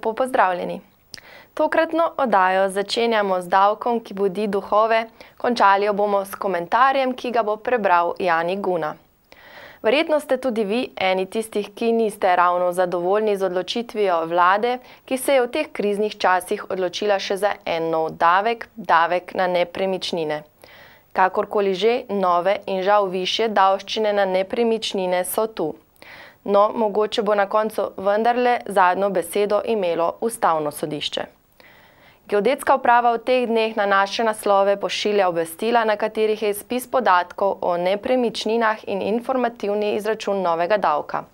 lepo pozdravljeni. Tokratno oddajo začenjamo z davkom, ki budi duhove, končali jo bomo s komentarjem, ki ga bo prebral Jani Guna. Verjetno ste tudi vi eni tistih, ki niste ravno zadovoljni z odločitvijo vlade, ki se je v teh kriznih časih odločila še za en nov davek, davek na nepremičnine. Kakorkoli že, nove in žal višje davščine na nepremičnine so tu. No, mogoče bo na koncu vendarle zadnjo besedo imelo Ustavno sodišče. Geodetska uprava v teh dneh na naše naslove pošilja obvestila, na katerih je izpis podatkov o nepremičninah in informativni izračun novega davka.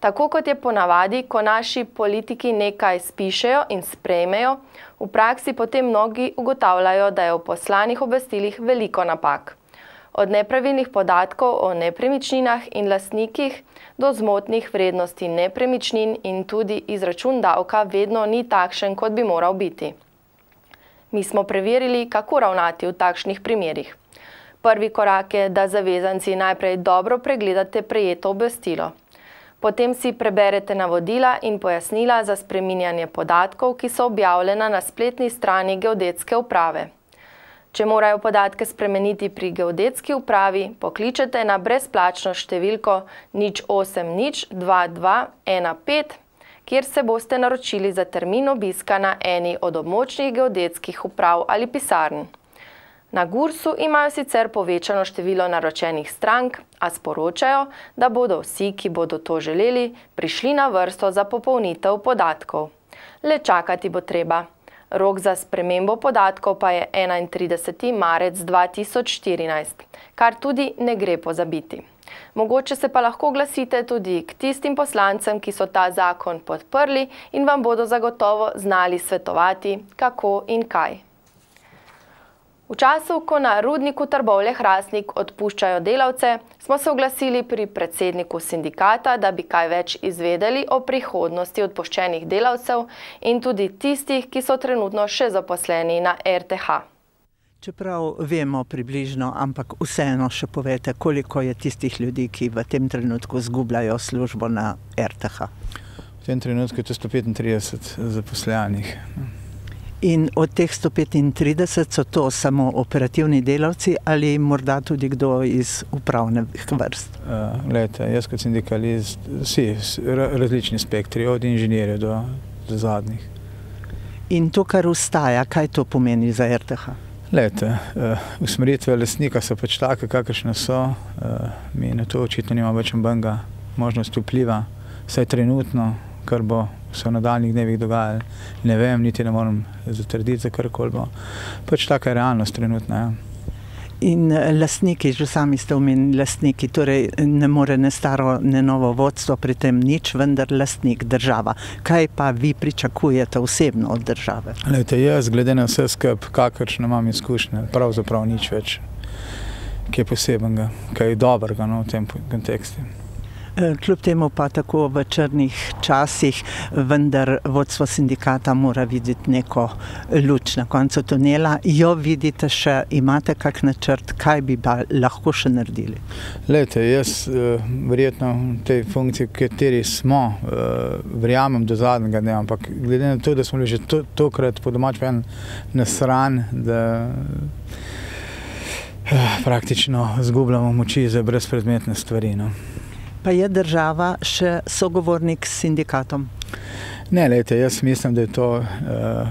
Tako kot je ponavadi, ko naši politiki nekaj spišejo in sprejmejo, v praksi potem mnogi ugotavljajo, da je v poslanih obvestilih veliko napak. Od nepravilnih podatkov o nepremičninah in lastnikih do zmotnih vrednosti nepremičnin in tudi izračun davka vedno ni takšen, kot bi moral biti. Mi smo preverili, kako ravnati v takšnih primerih. Prvi korak je, da zavezanci najprej dobro pregledate prejeto obvestilo. Potem si preberete navodila in pojasnila za spreminjanje podatkov, ki so objavljena na spletni strani Geodetske uprave. Če morajo podatke spremeniti pri Geodetski upravi, pokličete na brezplačno številko 080 22 15, kjer se boste naročili za termin obiska na eni od območnih geodetskih uprav ali pisarn. Na Gursu imajo sicer povečano število naročenih strank, a sporočajo, da bodo vsi, ki bodo to želeli, prišli na vrsto za popolnitev podatkov. Le čakati bo treba. Rok za spremembo podatkov pa je 31. marec 2014, kar tudi ne gre pozabiti. Mogoče se pa lahko oglasite tudi k tistim poslancem, ki so ta zakon podprli in vam bodo zagotovo znali svetovati, kako in kaj. V času, ko na rudniku Trbovlje-Hrastnik odpuščajo delavce, smo se oglasili pri predsedniku sindikata, da bi kaj več izvedeli o prihodnosti odpuščenih delavcev in tudi tistih, ki so trenutno še zaposleni na RTH. Čeprav vemo približno, ampak vseeno še povete, koliko je tistih ljudi, ki v tem trenutku izgubljajo službo na RTH? V tem trenutku je to 135 zaposlenih. In od teh 135 so to samo operativni delavci ali morda tudi kdo iz upravnih vrst? Glejte, jaz kot sindikalist, vsi različni spektri, od inženirjev do zadnjih. In to, kar ostaja, kaj to pomeni za RTH? Glejte, usmeritve lastnika so pač take, kakršne so. Mi na to očitno nimamo več nobenega možnosti vpliva, vsaj trenutno, kar bo se v nadaljnjih dnevih dogajalo. Ne vem, niti ne moram zatrditi, za karkoli bo. Pač taka je realnost trenutna, ja. In lastniki, že sami ste omenili lastniki, torej ne more ne staro, ne novo vodstvo pri tem nič, vendar lastnik država. Kaj pa vi pričakujete osebno od države? Glejte, jaz glede na vse skup, kakršne imam izkušnje, pravzaprav nič več, kaj posebenega, kaj dobrega v tem kontekstu. Kljub temu pa tako v črnih časih, vendar vodstvo sindikata mora videti neko luč na koncu tunela. Jo vidite še, imate kak načrt, kaj bi lahko še naredili? Glejte, jaz verjetno v tej funkciji, v kateri smo, verjamem do zadnjega dne, ampak glede na to, da smo bili že tokrat po domač nasran, da praktično zgubljamo moči za brezpredmetne stvari, no. Pa je država še sogovornik s sindikatom? Ne, lejte, jaz mislim, da je to,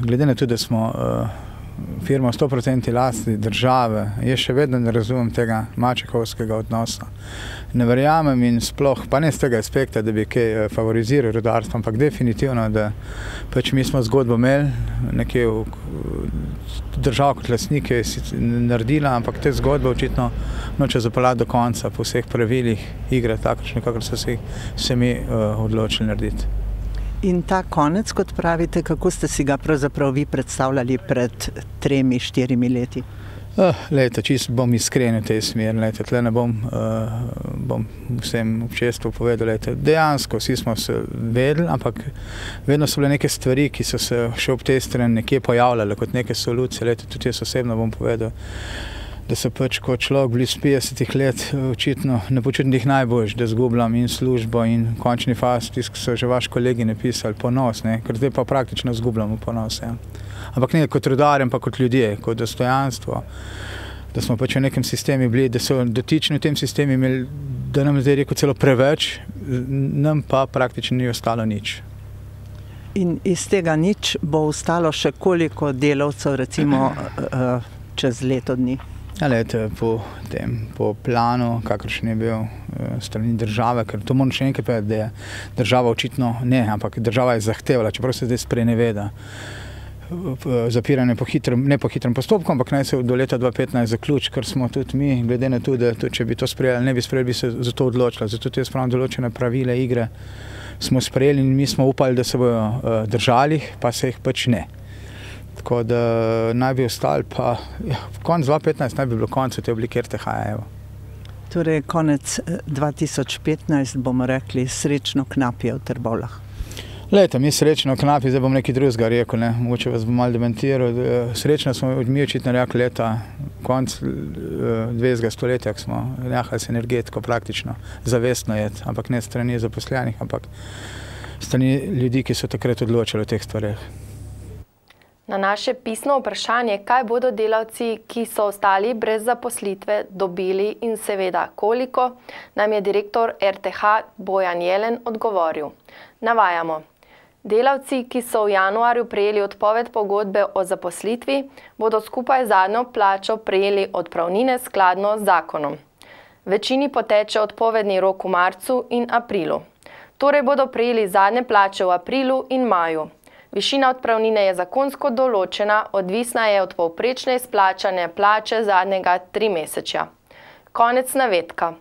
glede na to, da smo firma 100% lasti države, jaz še vedno ne razumem tega mačehovskega odnosa. Ne verjamem in sploh, pa ne z tega aspekta, da bi kaj favoriziral rudarstvo, ampak definitivno, da pač mi smo zgodbo imeli, nekje država kot lastnik je naredila, ampak te zgodbe očitno noče zapeljati do konca po vseh pravilih igre, takočne, kakor so se mi odločili narediti. In ta konec, kot pravite, kako ste si ga pravzaprav vi predstavljali pred 3-4 leti? Lejte, čisto bom iskren v tej smeri, lejte, tle ne bom vsem občestvu povedal, lejte, dejansko vsi smo se vedeli, ampak vedno so bile neke stvari, ki so se še ob tej strani nekje pojavljale kot neke solucije, lejte, tudi jaz osebno bom povedal. da se pač kot človek blizu 50 let očitno ne počutim tih najboljš, da zgubljam in službo in v končni fazi, tisto, ki so že vaši kolegi napisali, ponos, ne, ker zdaj pa praktično zgubljamo ponos. Ja. Ampak ne kot rudarjem, pa kot ljudje, kot dostojanstvo, da smo pač v nekem sistemu bili, da so dotični v tem sistemu imeli, da nam zdaj rekel celo preveč, nam pa praktično ni ostalo nič. In iz tega nič bo ostalo še koliko delavcev, recimo čez leto dni? Lete, po planu, kakršen je bil strani države, ker to moram še enkrat povedati, da je država očitno ne, ampak država je zahtevala, čeprav se zdaj spreneveda. Zapiranje ne po hitrem postopku, ampak naj se do leta 2015 zaključi, ker smo tudi mi, glede na to, da tudi, če bi to sprejeli, ne bi sprejeli, bi se za to odločili. Zato jaz pravim določene pravile igre smo sprejeli in mi smo upali, da se bojo držali, pa se jih pač ne. Tako da naj bi ostali, pa konec 2015 naj bi bilo konec v te oblike RTH. Torej, konec 2015 bomo rekli srečno Knapje v Trbovljah. Lejte, mi srečno Knapje, zdaj bom nekaj drugega rekel, ne, mogoče vas bom malo dementiral. Srečno smo mi očitno rekli leta, konc 20. stoletja, ko smo nehali s energetiko praktično, zavestno jeti, ampak ne strani zaposlenih, ampak strani ljudi, ki so takrat odločili o teh stvareh. Na naše pisno vprašanje, kaj bodo delavci, ki so ostali brez zaposlitve, dobili in seveda koliko, nam je direktor RTH Bojan Jelen odgovoril. Navajamo. Delavci, ki so v januarju prejeli odpoved pogodbe o zaposlitvi, bodo skupaj zadnjo plačo prejeli odpravnine skladno z zakonom. Večini poteče odpovedni rok v marcu in aprilu. Torej bodo prejeli zadnje plače v aprilu in maju. Višina odpravnine je zakonsko določena, odvisna je od povprečne izplačane plače zadnjega 3-mesečja. Konec navedka.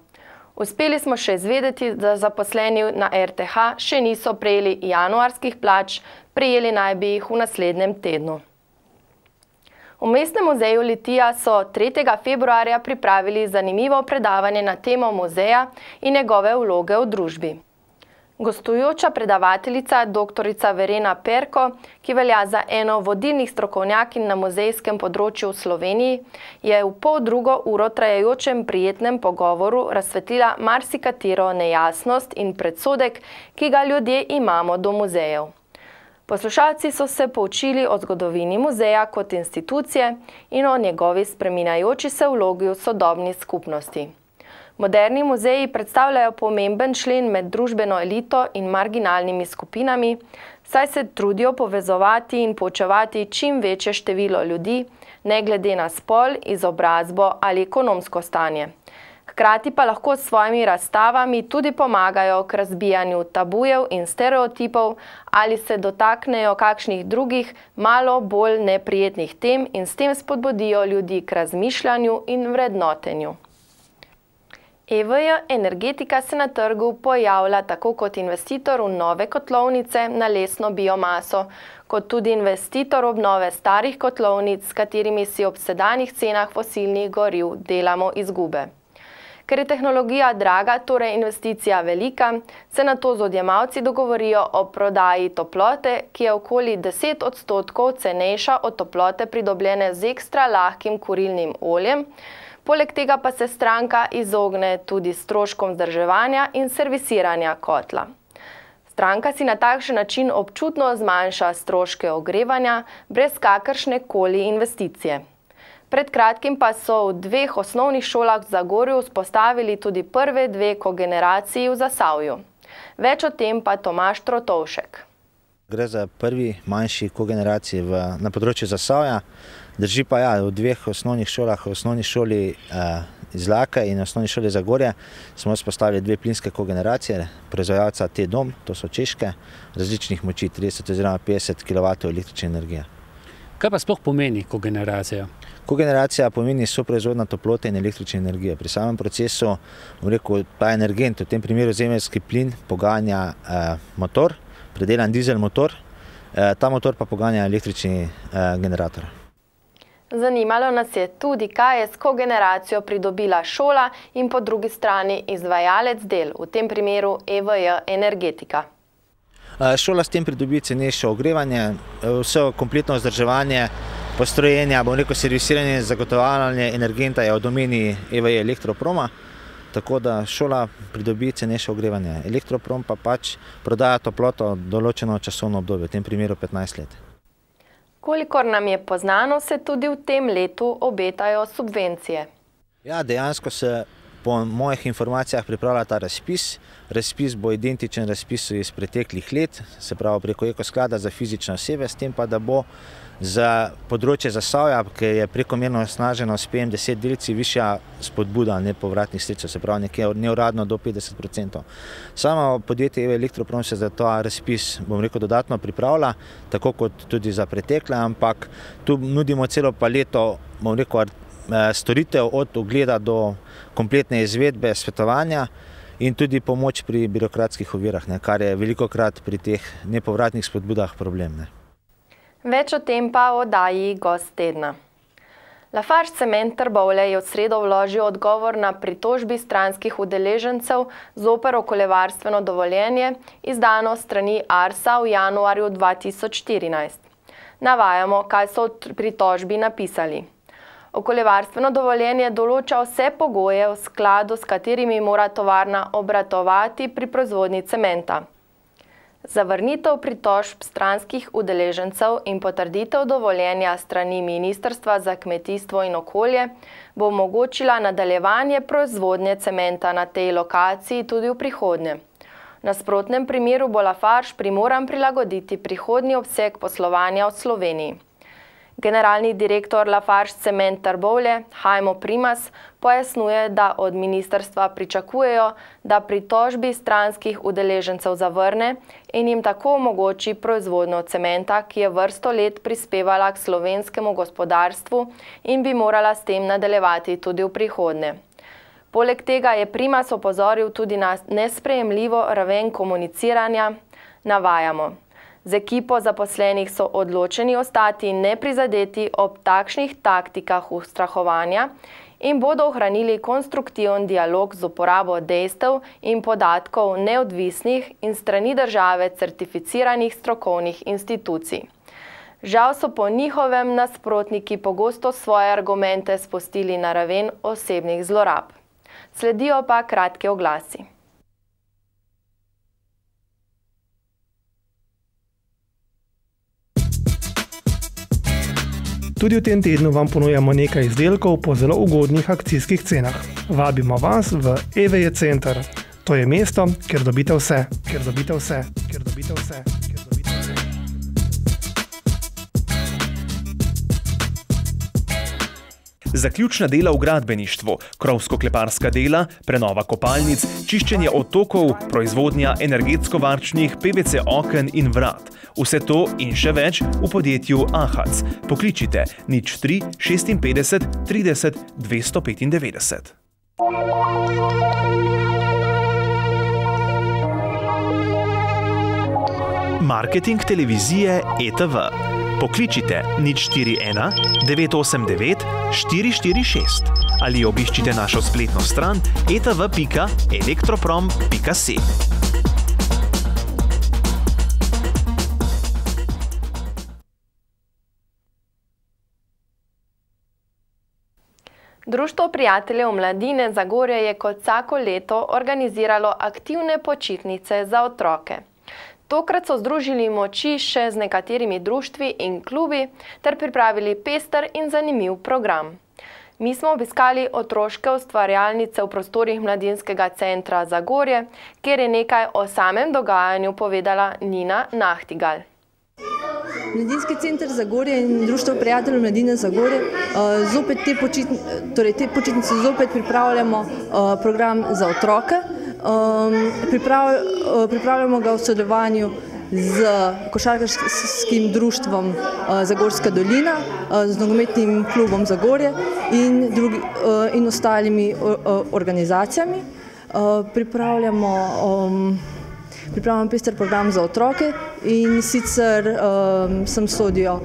Uspeli smo še izvedeti, da zaposleni na RTH še niso prejeli januarskih plač, prejeli naj bi jih v naslednjem tednu. V Mestnem muzeju Litija so 3. februarja pripravili zanimivo predavanje na temo muzeja in njegove vloge v družbi. Gostujoča predavateljica, doktorica Verena Perko, ki velja za eno vodilnih strokovnjakinj na muzejskem področju v Sloveniji, je v poldrugo uro trajajočem prijetnem pogovoru razsvetlila marsikatero nejasnost in predsodek, ki ga ljudje imamo do muzejev. Poslušalci so se poučili o zgodovini muzeja kot institucije in o njegovi spreminjajoči se vlogi v sodobni skupnosti. Moderni muzeji predstavljajo pomemben člen med družbeno elito in marginalnimi skupinami, saj se trudijo povezovati in poučevati čim večje število ljudi, ne glede na spol, izobrazbo ali ekonomsko stanje. Hkrati pa lahko s svojimi razstavami tudi pomagajo k razbijanju tabujev in stereotipov ali se dotaknejo kakšnih drugih, malo bolj neprijetnih tem in s tem spodbudijo ljudi k razmišljanju in vrednotenju. EVJ Energetika se na trgu pojavlja tako kot investitor v nove kotlovnice na lesno biomaso, kot tudi investitor obnove starih kotlovnic, s katerimi si ob sedanjih cenah fosilnih goriv delamo izgube. Ker je tehnologija draga, torej investicija velika, se nato z odjemalci dogovorijo o prodaji toplote, ki je okoli 10% cenejša od toplote pridobljene z ekstra lahkim kurilnim oljem. Poleg tega pa se stranka izogne tudi stroškom vzdrževanja in servisiranja kotla. Stranka si na takšen način občutno zmanjša stroške ogrevanja brez kakršne koli investicije. Pred kratkim pa so v 2 osnovnih šolah v Zagorju vzpostavili tudi prve 2 kogeneraciji v Zasavju. Več o tem pa Tomaž Trotovšek. Gre za prvi manjši kogeneraciji na področju Zasavja. Drži pa ja, v 2 osnovnih šolah, v osnovni šoli Izlake in osnovni šoli Zagorje smo vzpostavili 2 plinske kogeneracije, proizvajalca T-Dom, to so češke, različnih moči, 30 oziroma 50 kW električne energije. Kaj pa sploh pomeni kogeneracija? Kogeneracija pomeni soproizvodnja toplote in električne energije. Pri samem procesu, ta energent, v tem primeru zemeljski plin, poganja motor, predelan dizel motor, ta motor pa poganja električni generator. Zanimalo nas je tudi, kaj je s kogeneracijo pridobila šola in po drugi strani izvajalec del, v tem primeru EVJ Energetika. Šola s tem pridobi cenejše ogrevanje, vse kompletno vzdrževanje postrojenja, bom rekel, servisiranje in zagotovljanje energenta je v domeni EVE Elektroproma, tako da šola pridobi cenejše ogrevanje. Elektroprom pa pač prodaja toploto določeno časovno obdobje, v tem primeru 15 let. Kolikor nam je poznano, se tudi v tem letu obetajo subvencije. Ja, dejansko se po mojih informacijah pripravlja ta razpis. Razpis bo identičen razpisu iz preteklih let, se pravi preko Ekosklada za fizične osebe, s tem pa, da bo za področje Zasavja, ki je prekomerno osnaženo s PM10 delci, višja spodbuda nepovratnih sredstev, se pravi nekje neuradno do 50%. Samo podjetje EVE Elektroprom se za ta razpis, bom rekel, dodatno pripravlja, tako kot tudi za pretekle, ampak tu nudimo celo paleto, bom rekel, storitev od ogleda do kompletne izvedbe, svetovanja in tudi pomoč pri birokratskih ovirah, kar je velikokrat pri teh nepovratnih spodbudah problem. Več o tem pa v oddaji Gost tedna. Lafarge Cement Trbovlje je v sredo vložil odgovor na pritožbi stranskih udeležencev zoper okoljevarstveno dovoljenje, izdano strani ARSA v januarju 2014. Navajamo, kaj so v pritožbi napisali. Okoljevarstveno dovoljenje določa vse pogoje, v skladu s katerimi mora tovarna obratovati pri proizvodnji cementa. Zavrnitev pritožb stranskih udeležencev in potrditev dovoljenja strani Ministrstva za kmetijstvo in okolje bo omogočila nadaljevanje proizvodnje cementa na tej lokaciji tudi v prihodnje. V nasprotnem primeru bo Lafarge primoran prilagoditi prihodnji obseg poslovanja v Sloveniji. Generalni direktor Lafarge Cement Trbovlje, Hajmo Primas, pojasnjuje, da od ministrstva pričakujejo, da pritožbi stranskih udeležencev zavrne in jim tako omogoči proizvodnjo cementa, ki je vrsto let prispevala k slovenskemu gospodarstvu in bi morala s tem nadaljevati tudi v prihodnje. Poleg tega je Primas opozoril tudi na nesprejemljivo raven komuniciranja. Navajamo. Z ekipo zaposlenih so odločeni ostati neprizadeti ob takšnih taktikah ustrahovanja in bodo ohranili konstruktiven dialog z uporabo dejstev in podatkov neodvisnih in strani države certificiranih strokovnih institucij. Žal so po njihovem nasprotniki pogosto svoje argumente spustili na raven osebnih zlorab. Sledijo pa kratki oglasi. Tudi v tem tednu vam ponujamo nekaj izdelkov po zelo ugodnih akcijskih cenah. Vabimo vas v EVE Center. To je mesto, kjer dobite vse, kjer dobite vse, kjer dobite vse, kjer dobite vse. Zaključna dela v gradbeništvu, krovsko-kleparska dela, prenova kopalnic, čiščenje odtokov, proizvodnja energetsko varčnih PVC oken in vrat. Vse to in še več v podjetju AHAC. Pokličite 03 56 30 295. Marketing televizije ETV. Pokličite 041 989 446 ali obiščite našo spletno stran etv.elektroprom.si. Društvo prijateljev mladine Zagorje je kot vsako leto organiziralo aktivne počitnice za otroke. Tokrat so združili moči še z nekaterimi društvi in klubi ter pripravili pester in zanimiv program. Mi smo obiskali otroške ustvarjalnice v prostorih Mladinskega centra Zagorje, kjer je nekaj o samem dogajanju povedala Nina Nahtigal. Mladinski center Zagorje in Društvo prijateljev mladine Zagorje zopet te počitnice zopet pripravljamo program za otroke. Pripravljamo ga v sodelovanju z košarkarskim društvom Zagorska dolina, z nogometnim klubom Zagorje in ostalimi organizacijami. Pripravljamo pester program za otroke in sicer sem sodijo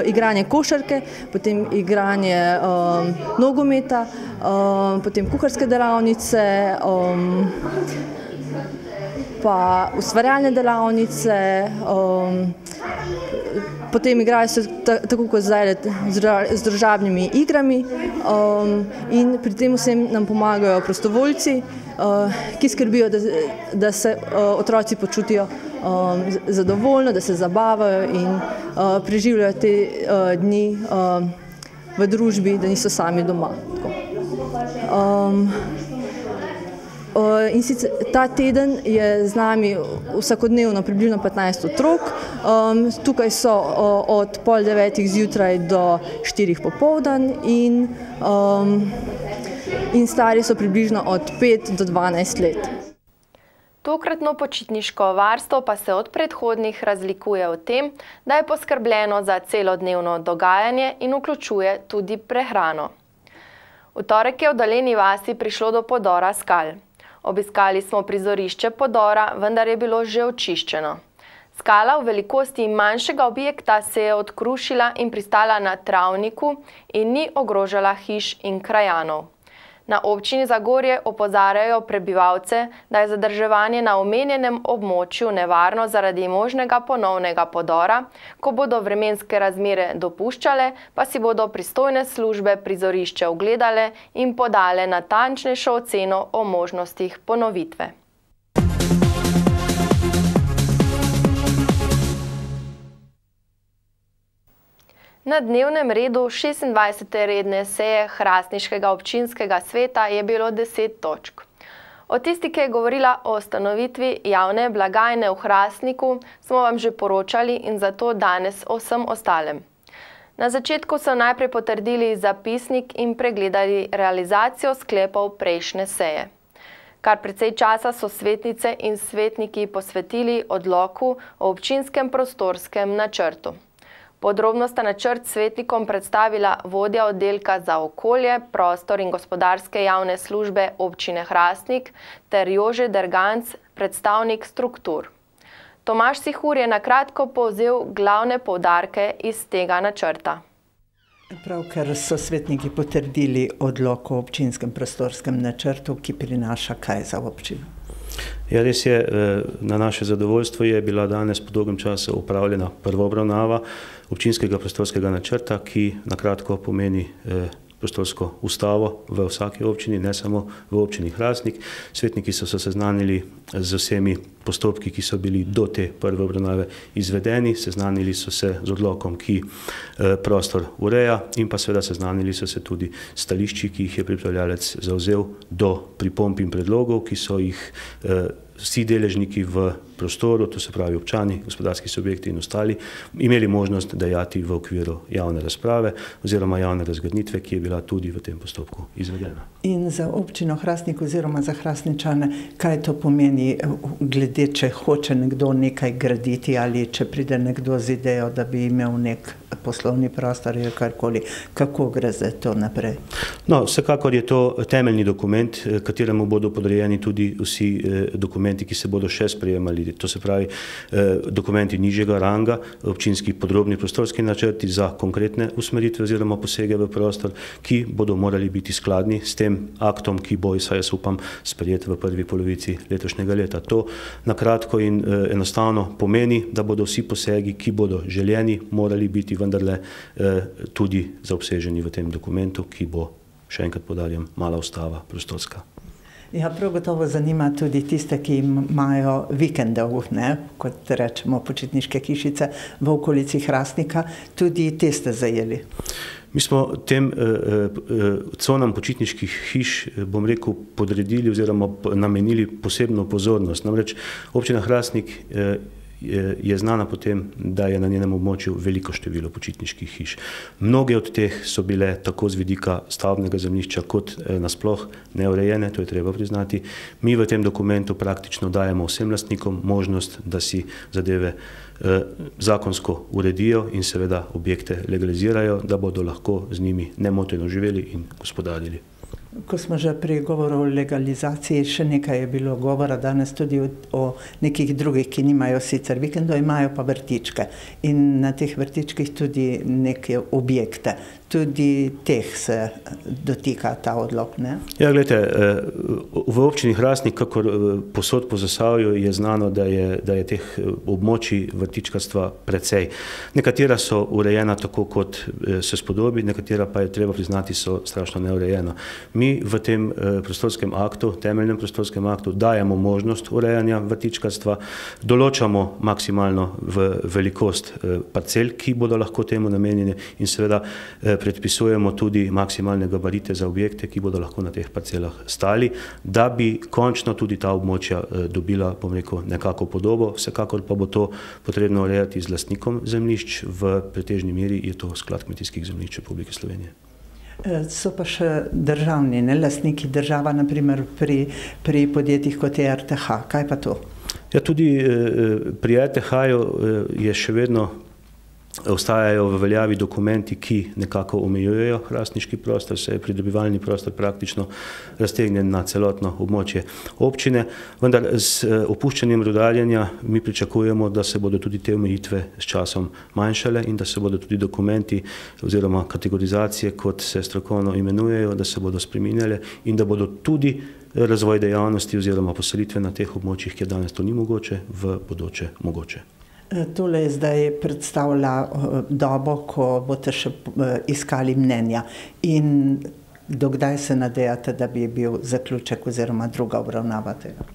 igranje košarke, potem igranje nogometa, potem kuharske delavnice, pa ustvarjalne delavnice, potem igrajo se tako kot zdaj z družabnimi igrami in pri tem vsem nam pomagajo prostovoljci, ki skrbijo, da se otroci počutijo zadovoljno, da se zabavajo in preživljajo te dni v družbi, da niso sami doma. In sicer ta teden je z nami vsakodnevno približno 15 otrok. Tukaj so od 8:30 zjutraj do 4 popoldan in stari so približno od 5 do 12 let. Tokratno počitniško varstvo pa se od predhodnih razlikuje v tem, da je poskrbljeno za celodnevno dogajanje in vključuje tudi prehrano. V torek je v Daljeni vasi prišlo do podora skal. Obiskali smo prizorišče podora, vendar je bilo že očiščeno. Skala v velikosti manjšega objekta se je odkrušila in pristala na travniku in ni ogrožala hiš in krajanov. Na občini Zagorje opozarjajo prebivalce, da je zadrževanje na omenjenem območju nevarno zaradi možnega ponovnega podora, ko bodo vremenske razmere dopuščale, pa si bodo pristojne službe prizorišče ogledale in podale natančnejšo oceno o možnostih ponovitve. Na dnevnem redu 26. redne seje Hrastniškega občinskega sveta je bilo 10 točk. Od tisti, ki je govorila o ustanovitvi javne blagajne v Hrastniku, smo vam že poročali in zato danes o vsem ostalem. Na začetku so najprej potrdili zapisnik in pregledali realizacijo sklepov prejšnje seje. Kar precej časa so svetnice in svetniki posvetili odloku o občinskem prostorskem načrtu. Podrobno sta načrt svetnikom predstavila vodja oddelka za okolje, prostor in gospodarske javne službe občine Hrastnik ter Jože Derganc, predstavnik struktur. Tomaž Sihur je na kratko povzel glavne poudarke iz tega načrta. Pravkar so svetniki potrdili odlok o občinskem prostorskem načrtu, ki prinaša kaj za občino? Ja, res je, na naše zadovoljstvo je bila danes po dolgem času opravljena prva obravnava občinskega prostorskega načrta, ki na kratko pomeni prostorsko ustavo v vsaki občini, ne samo v občini Hrastnik. Svetniki so se seznanili z vsemi postopki, ki so bili do te prve obravnave izvedeni, seznanili so se z odlokom, ki prostor ureja in pa seveda seznanili so se tudi stališči, ki jih je pripravljalec zavzel do pripomb in predlogov, ki so jih vsi deležniki v prostoru, to se pravi občani, gospodarski subjekti in ostali, imeli možnost dajati v okviru javne razprave oziroma javne razgrnitve, ki je bila tudi v tem postopku izvedena. In za občino Hrastnik oziroma za Hrastničane, kaj to pomeni, glede, če hoče nekdo nekaj graditi ali če pride nekdo z idejo, da bi imel nek poslovni prostor ali karkoli, kako gre za to naprej? No, vsekakor je to temeljni dokument, kateremu bodo podrejeni tudi vsi dokumenti, ki se bodo še sprejemali. To se pravi dokumenti nižjega ranga, občinski podrobni prostorski načrti za konkretne usmeritve oziroma posege v prostor, ki bodo morali biti skladni s tem aktom, ki bo, jaz upam, sprejet v prvi polovici letošnjega leta. To na kratko in enostavno pomeni, da bodo vsi posegi, ki bodo željeni, morali biti vendarle tudi zaobseženi v tem dokumentu, ki bo, še enkrat poudarjam, mala ustava prostorska. Ja, prav gotovo zanima tudi tiste, ki imajo vikendov, kot rečemo, počitniške hišice v okolici Hrastnika, tudi te ste zajeli. Mi smo tem conam počitniških hiš, bom rekel, podredili oziroma namenili posebno pozornost. Namreč občina Hrastnik je znana po tem, da je na njenem območju veliko število počitniških hiš. Mnoge od teh so bile tako z vidika stavbnega zemljišča kot nasploh neurejene, to je treba priznati. Mi v tem dokumentu praktično dajemo vsem lastnikom možnost, da si zadeve zakonsko uredijo in seveda objekte legalizirajo, da bodo lahko z njimi nemoteno živeli in gospodarili. Ko smo že pri govoru o legalizaciji, še nekaj je bilo govora danes tudi o nekih drugih, ki nimajo sicer vikendov, imajo pa vrtičke in na teh vrtičkih tudi neke objekte. tudi teh se dotika ta odlok, ne? Ja, gledajte, v občini Hrastnik, kakor posod po Zasavju, je znano, da je teh območij vrtičkarstva precej. Nekatera so urejena tako, kot se spodobi, nekatera pa je treba priznati, so strašno neurejena. Mi v tem prostorskem aktu, temeljnem prostorskem aktu, dajemo možnost urejanja vrtičkarstva, določamo maksimalno velikost parcel, ki bodo lahko temu namenjene, in seveda predpisujemo tudi maksimalne gabarite za objekte, ki bodo lahko na teh parcelah stali, da bi končno tudi ta območja dobila, bom rekel, nekako podobo. Vsekakor pa bo to potrebno urejati z lastnikom zemljišč, v pretežni meri je to Sklad kmetijskih zemljišč Republike Slovenije. So pa še državni, ne, lastniki, država, naprimer pri podjetjih kot je RTH. Kaj pa to? Ja, tudi pri RTH-ju je še vedno ostajajo v veljavi dokumenti, ki nekako omejujejo hrastniški prostor, se je pridobivalni prostor praktično raztegnjen na celotno območje občine, vendar z opuščanjem rudarjenja mi pričakujemo, da se bodo tudi te omejitve s časom manjšale in da se bodo tudi dokumenti oziroma kategorizacije, kot se strokovno imenujejo, da se bodo spreminjale in da bodo tudi razvoj dejavnosti oziroma poselitve na teh območjih, kjer danes to ni mogoče, v bodoče mogoče. Tole zdaj predstavlja dobo, ko boste še iskali mnenja. In dokdaj se nadejate, da bi bil zaključek oziroma druga obravnava tega?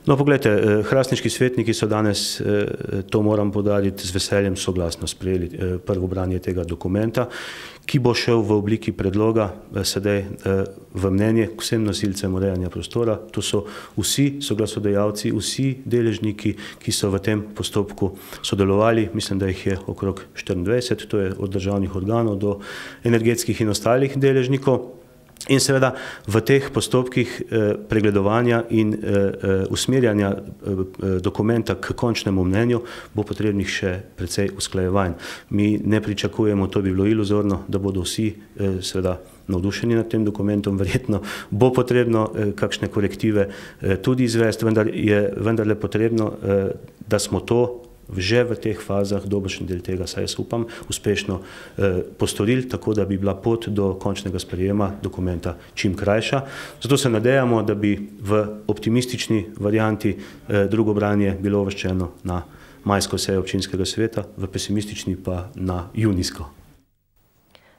No, pogledajte, hrastniški svetniki so danes, to moram poudariti, z veseljem soglasno sprejeli prvo branje tega dokumenta, ki bo šel v obliki predloga sedaj v mnenje k vsem nosilcem urejanja prostora. To so vsi soglasodajalci, vsi deležniki, ki so v tem postopku sodelovali. Mislim, da jih je okrog 24, to je od državnih organov do energetskih in ostalih deležnikov. In seveda v teh postopkih pregledovanja in usmerjanja dokumenta k končnemu mnenju bo potrebnih še precej usklajevanj. Mi ne pričakujemo, to bi bilo iluzorno, da bodo vsi seveda navdušeni nad tem dokumentom, verjetno bo potrebno kakšne korektive tudi izvesti, vendar je vendarle potrebno, da smo to že v teh fazah, dobršen del tega, saj jaz upam, uspešno postorili, tako da bi bila pot do končnega sprejema dokumenta čim krajša. Zato se nadejamo, da bi v optimistični varianti drugo branje bilo uvrščeno na majsko sejo občinskega sveta, v pesimistični pa na junijsko.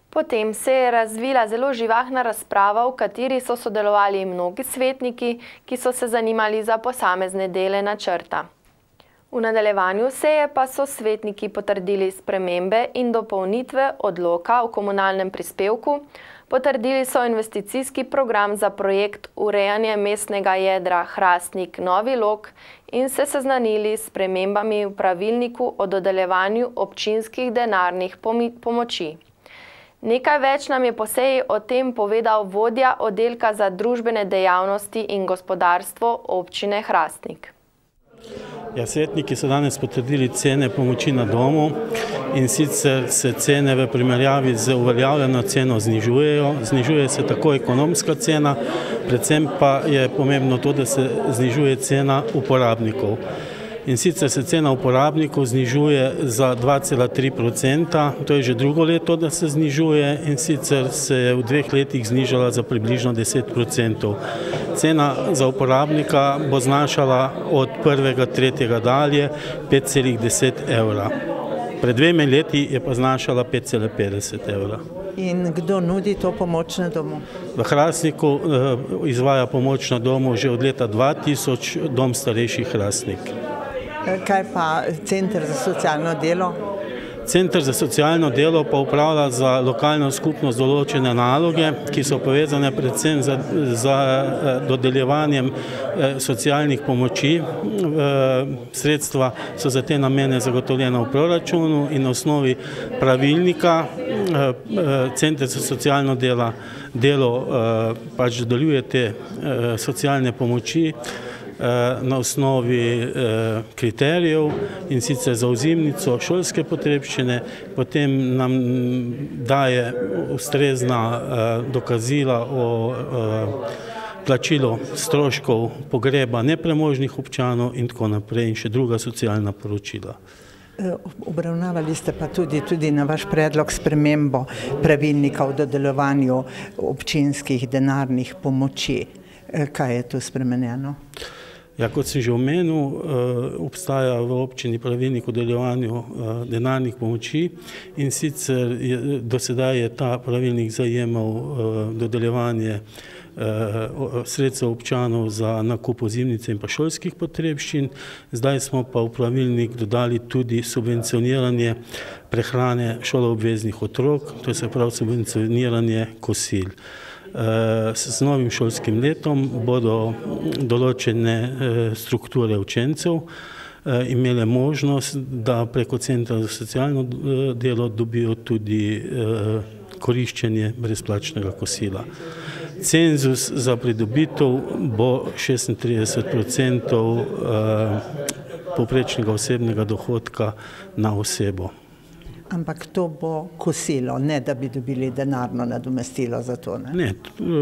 Potem se je razvila zelo živahna razprava, v kateri so sodelovali mnogi svetniki, ki so se zanimali za posamezne dele načrta. V nadaljevanju seje pa so svetniki potrdili spremembe in dopolnitve odloka o komunalnem prispevku, potrdili so investicijski program za projekt urejanje mestnega jedra Hrastnik Novi Log in se seznanili s spremembami v pravilniku o dodeljevanju občinskih denarnih pomoči. Nekaj več nam je po seji o tem povedal vodja oddelka za družbene dejavnosti in gospodarstvo občine Hrastnik. Ja, svetniki so danes potrdili cene pomoči na domu in sicer se cene v primerjavi z uveljavljeno ceno znižujejo. Znižuje se tako ekonomska cena, predvsem pa je pomembno to, da se znižuje cena uporabnikov. In sicer se cena uporabnikov znižuje za 2,3%, to je že drugo leto, da se znižuje, in sicer se je v 2 letih znižala za približno 10%. Cena za uporabnika bo znašala od 1.3. dalje 5,10 evra. Pred 2 leti je pa znašala 5,50 evra. In kdo nudi to pomoč na domu? V Hrastniku izvaja pomoč na domu že od leta 2000 Dom starejših Hrastnik. Kaj pa Center za socialno delo? Center za socialno delo pa upravlja za lokalno skupnost določene naloge, ki so povezane predvsem z dodeljevanjem socialnih pomoči. Sredstva so za te namene zagotovljena v proračunu in na osnovi pravilnika Center za socialno delo pač dodeljuje te socialne pomoči na osnovi kriterijev, in sicer za ozimnico, šolske potrebščine, potem nam daje ustrezna dokazila o plačilu stroškov pogreba nepremožnih občanov in tako naprej, in še druga socialna poročila. Obravnavali ste pa tudi na vaš predlog spremembo pravilnika o dodeljevanju občinskih denarnih pomoči. Kaj je tu spremenjeno? Ja, kot sem že omenil, obstaja v občini pravilnik o dodeljevanju denarnih pomoči in sicer do sedaj je ta pravilnik zajemal dodeljevanje sredstev občanov za nakup ozimnice in pa šolskih potrebščin. Zdaj smo pa v pravilnik dodali tudi subvencioniranje prehrane šoloobveznih otrok, to je prav subvencioniranje kosil. S novim šolskim letom bodo določene strukture učencev imele možnost, da preko Centra za socialno delo dobijo tudi koriščenje brezplačnega kosila. Cenzus za pridobitev bo 36% povprečnega osebnega dohodka na osebo. Ampak to bo kosilo, ne da bi dobili denarno nadomestilo za to, ne? Ne,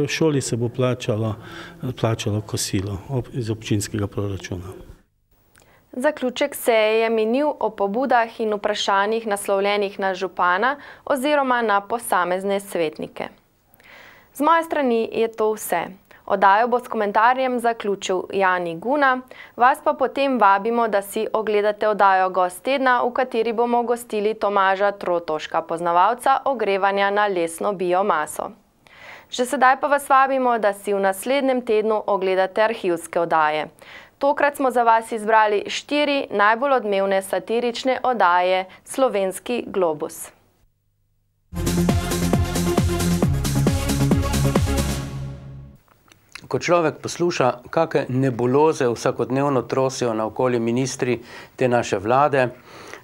šoli se bo plačalo kosilo iz občinskega proračuna. Zaključek seje je minil o pobudah in vprašanjih naslovljenih na župana oziroma na posamezne svetnike. Z moje strani je to vse. Oddajo bo s komentarjem zaključil Jani Guna, vas pa potem vabimo, da si ogledate oddajo Gost tedna, v kateri bomo gostili Tomaža Trotoška, poznavalca ogrevanja na lesno biomaso. Že sedaj pa vas vabimo, da si v naslednjem tednu ogledate arhivske oddaje. Tokrat smo za vas izbrali 4 najbolj odmevne satirične oddaje Slovenski globus. Ko človek posluša, kakšne nebuloze vsakodnevno trosijo naokoli ministri te naše vlade,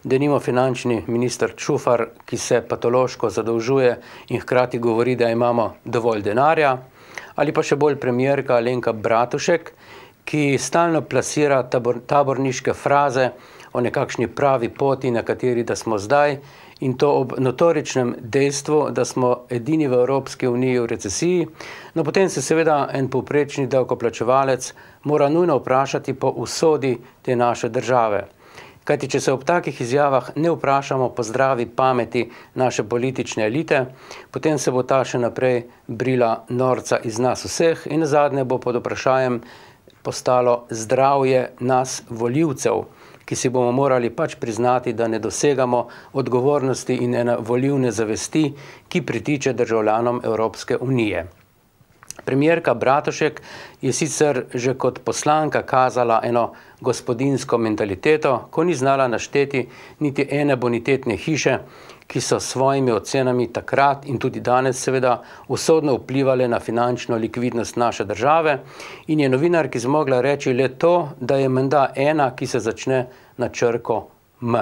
denimo finančni minister Čufar, ki se patološko zadolžuje in hkrati govori, da imamo dovolj denarja, ali pa še bolj premierka Alenka Bratušek, ki stalno plasira taborniške fraze o nekakšni pravi poti, na kateri da smo zdaj, in to ob notoričnem dejstvu, da smo edini v Evropski uniji v recesiji, no potem se seveda en povprečni davkoplačevalec mora nujno vprašati po usodi te naše države. Kajti, če se ob takih izjavah ne vprašamo po zdravi pameti naše politične elite, potem se bo ta še naprej brila norca iz nas vseh in nazadnje bo pod vprašanjem postalo zdravje nas volivcev, ki si bomo morali pač priznati, da ne dosegamo odgovornosti in volivne zavesti, ki pritiče državljanom Evropske unije. Premierka Bratušek je sicer že kot poslanka kazala eno gospodinjsko mentaliteto, ko ni znala našteti niti ene bonitetne hiše, ki so s svojimi ocenami takrat in tudi danes seveda usodno vplivali na finančno likvidnost naše države in je novinarki zmogla reči le to, da je menda ena, ki se začne na črko M.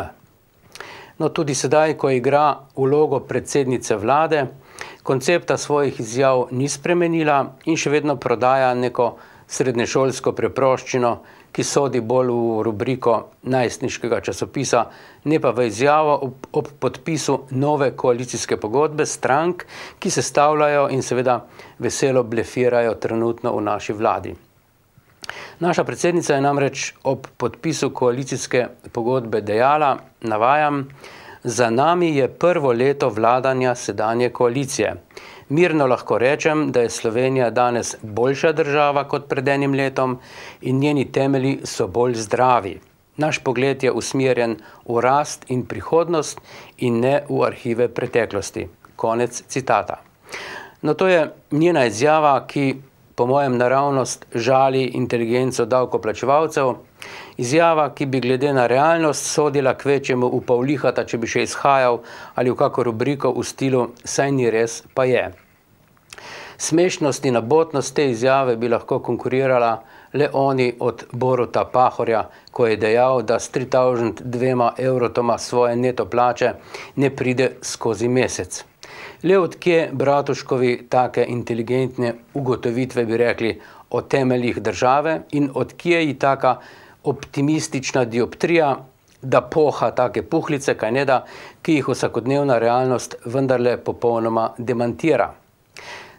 No, tudi sedaj, ko igra vlogo predsednice vlade, koncepta svojih izjav ni spremenila in še vedno prodaja neko srednješolsko preproščino, ki sodi bolj v rubriko najstniškega časopisa, ne pa v izjavo ob podpisu nove koalicijske pogodbe strank, ki se stavljajo in seveda veselo blefirajo trenutno v naši vladi. Naša predsednica je namreč ob podpisu koalicijske pogodbe dejala, navajam, za nami je prvo leto vladanja sedanje koalicije. Mirno lahko rečem, da je Slovenija danes boljša država kot pred enim letom in njeni temelji so bolj zdravi. Naš pogled je usmerjen v rast in prihodnost in ne v arhive preteklosti. Konec citata. No, to je njena izjava, ki po mojem naravnost žali inteligenco davkoplačevalcev, izjava, ki bi glede na realnost sodila kvečjemu v Pavlihata, če bi še izhajal, ali v kako rubriko v stilu saj ni res, pa je. Smešnost in abotnost te izjave bi lahko konkurirala le oni od Boruta Pahorja, ko je dejal, da s 3002 evrotoma svoje neto plače ne pride skozi mesec. Le odkje Bratuškovi take inteligentne ugotovitve bi rekli o temeljih države in odkje ji taka optimistična dioptrija, da poha take puhlice, kaj ne da, ki jih vsakodnevna realnost vendarle popolnoma demantira.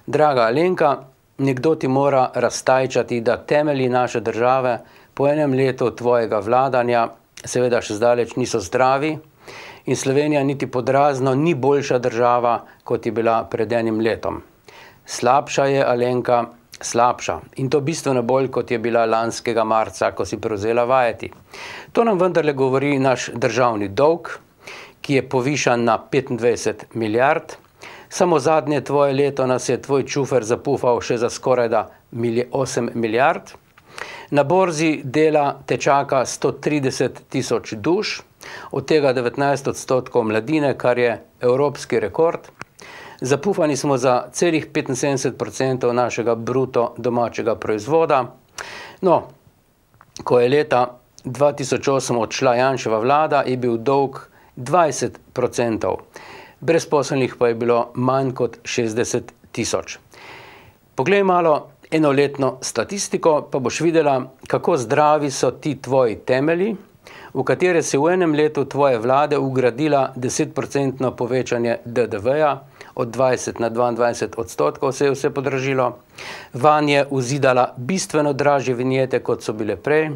Draga Alenka, nekdo ti mora raztajčati, da temelji naše države po enem letu tvojega vladanja seveda še zdaleč niso zdravi in Slovenija niti podrazno ni boljša država, kot je bila pred enim letom. Slabša je, Alenka, slabša. In to bistveno bolj, kot je bila lanskega marca, ko si prevzela vajeti. To nam vendarle govori naš državni dolg, ki je povišan na 25 milijard. Samo zadnje tvoje leto nas je tvoj čufer zapufal še za skorajda 8 milijard. Na borzi dela te čaka 130 tisoč duš, od tega 19% mladine, kar je evropski rekord. Zapufani smo za celih 75% našega bruto domačega proizvoda. No, ko je leta 2008 odšla Janševa vlada, je bil dolg 20%. Brezposelnih pa je bilo manj kot 60 tisoč. Poglej malo enoletno statistiko, pa boš videla, kako zdravi so ti tvoji temelji, v katere si v enem letu tvoje vlade ugradila 10% povečanje DDV-ja, od 20 na 22% se je vse podražilo, vanje vzidala bistveno dražje vinjete, kot so bile prej,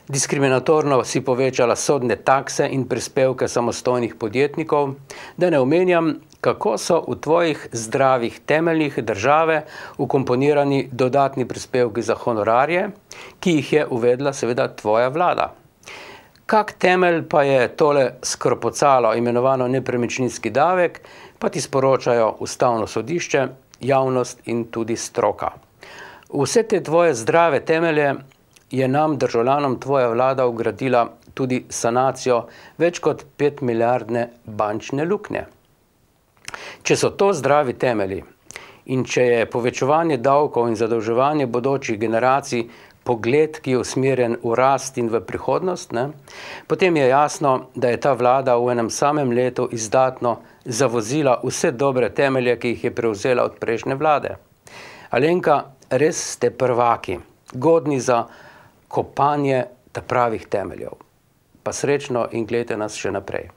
diskriminatorno si povečala sodne takse in prispevke samostojnih podjetnikov, da ne omenjam, kako so v tvojih zdravih temeljih države vkomponirani dodatni prispevki za honorarje, ki jih je uvedla seveda tvoja vlada. Kak temelj pa je tole skropocalo imenovano nepremičninski davek, pa ti sporočajo Ustavno sodišče, javnost in tudi stroka. Vse te tvoje zdrave temelje je nam, državljanom, tvoja vlada ugradila tudi sanacijo več kot 5 milijardne bančne luknje. Če so to zdravi temelji in če je povečevanje davkov in zadolževanje bodočih generacij pogled, ki je usmerjen v rast in v prihodnost, potem je jasno, da je ta vlada v enem samem letu izdatno zavozila vse dobre temelje, ki jih je prevzela od prejšnje vlade. Alenka, res ste prvaki, godni za kopanje ta pravih temeljev. Pa srečno in gledajte nas še naprej.